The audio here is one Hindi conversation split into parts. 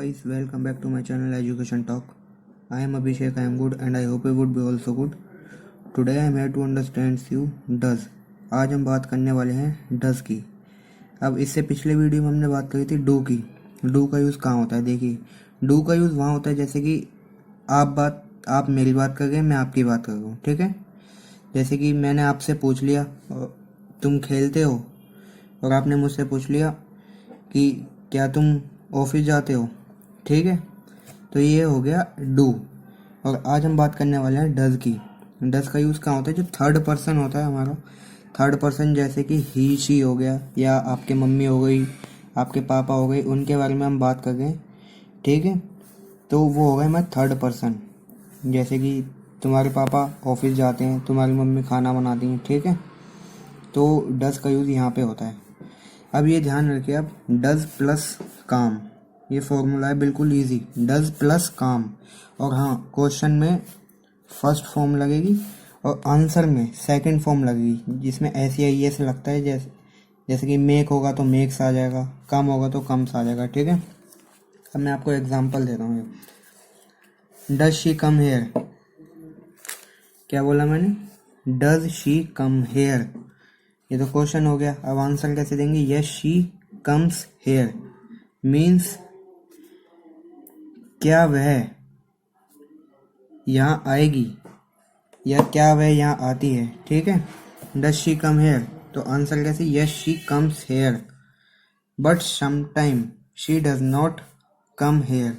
guys, welcome back to my channel Education Talk. I am Abhishek, I am good and I hope you would be also good. Today I am here to understand you does. आज हम बात करने वाले हैं does की। अब इससे पिछले वीडियो में हमने बात करी थी do की। do का यूज़ कहाँ होता है? देखिए, do का यूज़ वहाँ होता है जैसे कि आप मेरी बात कर रहे हैं, मैं आपकी बात कर रहा हूँ, ठीक है। जैसे कि मैंने आपसे पूछ लिया तुम खेलते हो, और आपने मुझसे पूछ लिया कि क्या तुम ऑफिस जाते हो, ठीक है। तो ये हो गया डू। और आज हम बात करने वाले हैं डज की। डज का यूज़ कहाँ होता है? जो थर्ड पर्सन होता है हमारा, थर्ड पर्सन जैसे कि ही शी हो गया, या आपके मम्मी हो गई, आपके पापा हो गए, उनके बारे में हम बात कर रहे हैं, ठीक है। तो वो हो गए हमारे थर्ड पर्सन। जैसे कि तुम्हारे पापा ऑफिस जाते हैं, तुम्हारी मम्मी खाना बनाती हैं, ठीक है। तो डज का यूज़ यहाँ पे होता है। अब ये ध्यान रखिए, आप डज प्लस काम, ये फॉर्मूला है बिल्कुल इजी, डज प्लस काम। और हाँ, क्वेश्चन में फर्स्ट फॉर्म लगेगी और आंसर में सेकंड फॉर्म लगेगी, जिसमें ऐसे या ये से लगता है। जैसे कि मेक होगा तो मेक्स आ जाएगा, कम होगा तो कम्स आ जाएगा, ठीक है। अब मैं आपको एग्जांपल देता हूँ। डज शी कम हेयर, क्या बोला मैंने? डज शी कम हेयर, ये तो क्वेश्चन हो गया। अब आंसर कैसे देंगे? Yes she comes here means क्या वह यहाँ आएगी, या क्या वह यहाँ आती है, ठीक है। डज शी कम हेयर, तो आंसर कैसे? Yes she comes here, but sometime she does not come here.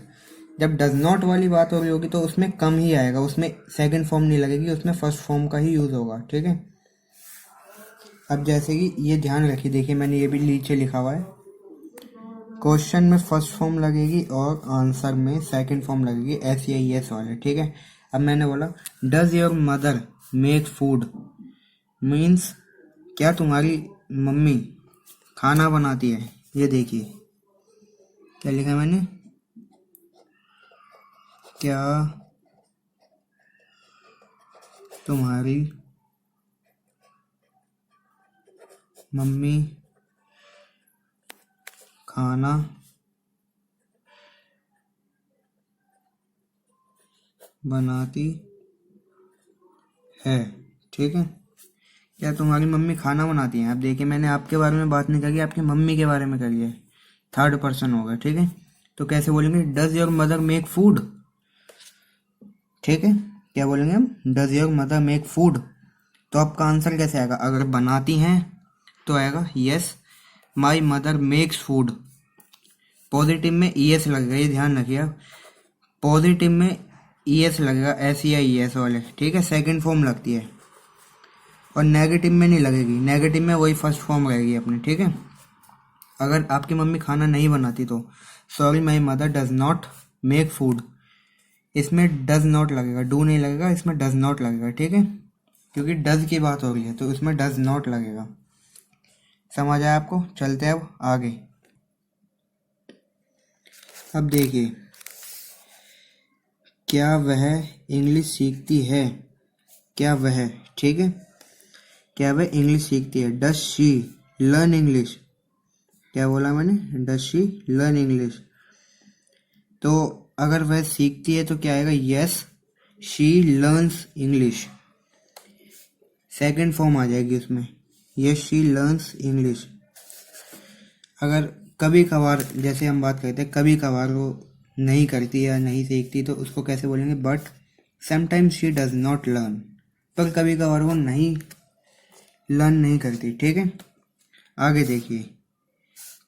जब डज नॉट वाली बात हो रही होगी तो उसमें कम ही आएगा, उसमें सेकंड फॉर्म नहीं लगेगी, उसमें फर्स्ट फॉर्म का ही यूज होगा, ठीक है। अब जैसे कि ये ध्यान रखिए, देखिए मैंने ये भी नीचे लिखा हुआ है, क्वेश्चन में फर्स्ट फॉर्म लगेगी और आंसर में सेकंड फॉर्म लगेगी, एस या एस वाले, ठीक है। अब मैंने बोला does your mother make food means क्या तुम्हारी मम्मी खाना बनाती है। ये देखिए क्या लिखा है मैंने, क्या तुम्हारी मम्मी खाना बनाती है, ठीक है। क्या तुम्हारी मम्मी खाना बनाती है। अब देखिए, मैंने आपके बारे में बात नहीं करी, आपकी मम्मी के बारे में करी है, थर्ड पर्सन होगा, ठीक है। तो कैसे बोलेंगे? Does your mother make food, ठीक है। क्या बोलेंगे हम? Does your mother make food. तो आपका आंसर कैसे आएगा? अगर बनाती हैं तो आएगा yes my mother makes food. Positive में ई एस लगेगा, ये ध्यान रखिए आप, पॉजिटिव में ई एस लगेगा, एस या ई एस वाले, ठीक है। सेकंड फॉर्म लगती है, और नेगेटिव में नहीं लगेगी, नेगेटिव में वही फर्स्ट फॉर्म रहेगी अपनी, ठीक है। अगर आपकी मम्मी खाना नहीं बनाती तो sorry my mother does not make food, इसमें डज नॉट लगेगा, डू नहीं लगेगा, इसमें डज नॉट लगेगा, ठीक है। क्योंकि डज की बात हो रही है तो इसमें डज नॉट लगेगा। समझ आया आपको? चलते हैं अब आगे। अब देखिए, क्या वह इंग्लिश सीखती है, क्या वह, ठीक है, क्या वह इंग्लिश सीखती है। डज शी लर्न इंग्लिश, क्या बोला मैंने? Does she learn English. तो अगर वह सीखती है तो क्या आएगा? Yes she learns English, second form आ जाएगी उसमें, यस शी लर्न्स इंग्लिश। अगर कभी कभार, जैसे हम बात करते हैं, कभी कभार वो नहीं करती या नहीं सीखती तो उसको कैसे बोलेंगे? But sometimes she does not learn, पर कभी कभार वो नहीं लर्न नहीं करती, ठीक है। आगे देखिए,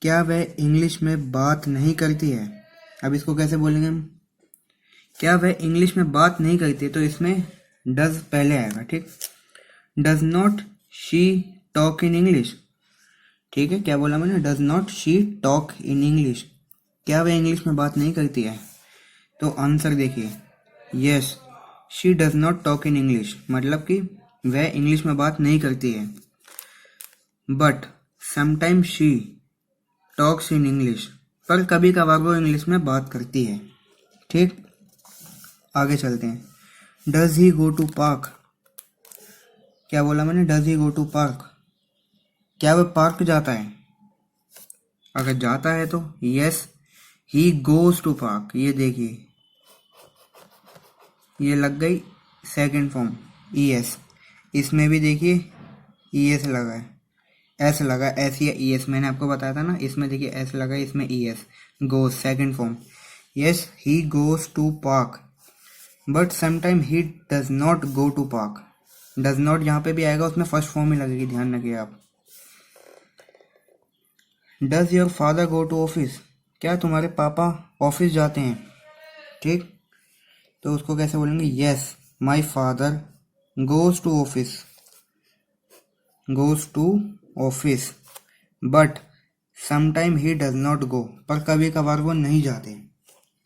क्या वह इंग्लिश में बात नहीं करती है। अब इसको कैसे बोलेंगे हम? क्या वह इंग्लिश में बात नहीं करती, तो इसमें डज पहले आएगा, ठीक। Does not she talk in English, ठीक है। क्या बोला मैंने? Does not she talk in English, क्या वह इंग्लिश में बात नहीं करती है। तो आंसर देखिए, yes she does not talk in English, मतलब कि वह इंग्लिश में बात नहीं करती है। But sometime she talks in English, पर कभी कभार वो इंग्लिश में बात करती है, ठीक। आगे चलते हैं। Does he go to park, क्या बोला मैंने? Does he go to park, क्या वह पार्क जाता है। अगर जाता है तो yes he goes to park, ये देखिए ये लग गई सेकंड फॉर्म ई एस। इसमें भी देखिए ई एस लगा है, एस लगा, एस या ई एस, मैंने आपको बताया था ना। इसमें देखिए एस लगा, इसमें E S, goes second form. Yes he goes to park but sometime he does not go to park. Does not यहाँ पे भी आएगा, उसमें फर्स्ट फॉर्म ही लगेगी, ध्यान रखिए आप। Does your father go to office, क्या तुम्हारे पापा ऑफिस जाते हैं, ठीक। तो उसको कैसे बोलेंगे, yes my father goes to office, goes to office but sometime he does not go, पर कभी कभार वो नहीं जाते,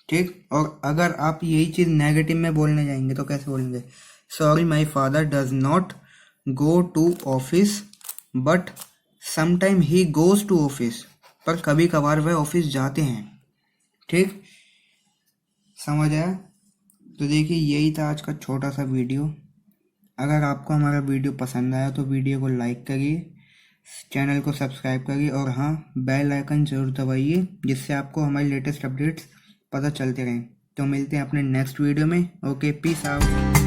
ठीक। और अगर आप यही चीज नेगेटिव में बोलने जाएंगे तो कैसे बोलेंगे, sorry my father does not go to office but sometime he goes to office, पर कभी कभार वह ऑफिस जाते हैं, ठीक। समझ आया। तो देखिए यही था आज का छोटा सा वीडियो। अगर आपको हमारा वीडियो पसंद आया तो वीडियो को लाइक करिए, चैनल को सब्सक्राइब करिए और हाँ बेल आइकन जरूर दबाइए, जिससे आपको हमारी लेटेस्ट अपडेट्स पता चलते रहें। तो मिलते हैं अपने नेक्स्ट वीडियो में। Okay, peace out.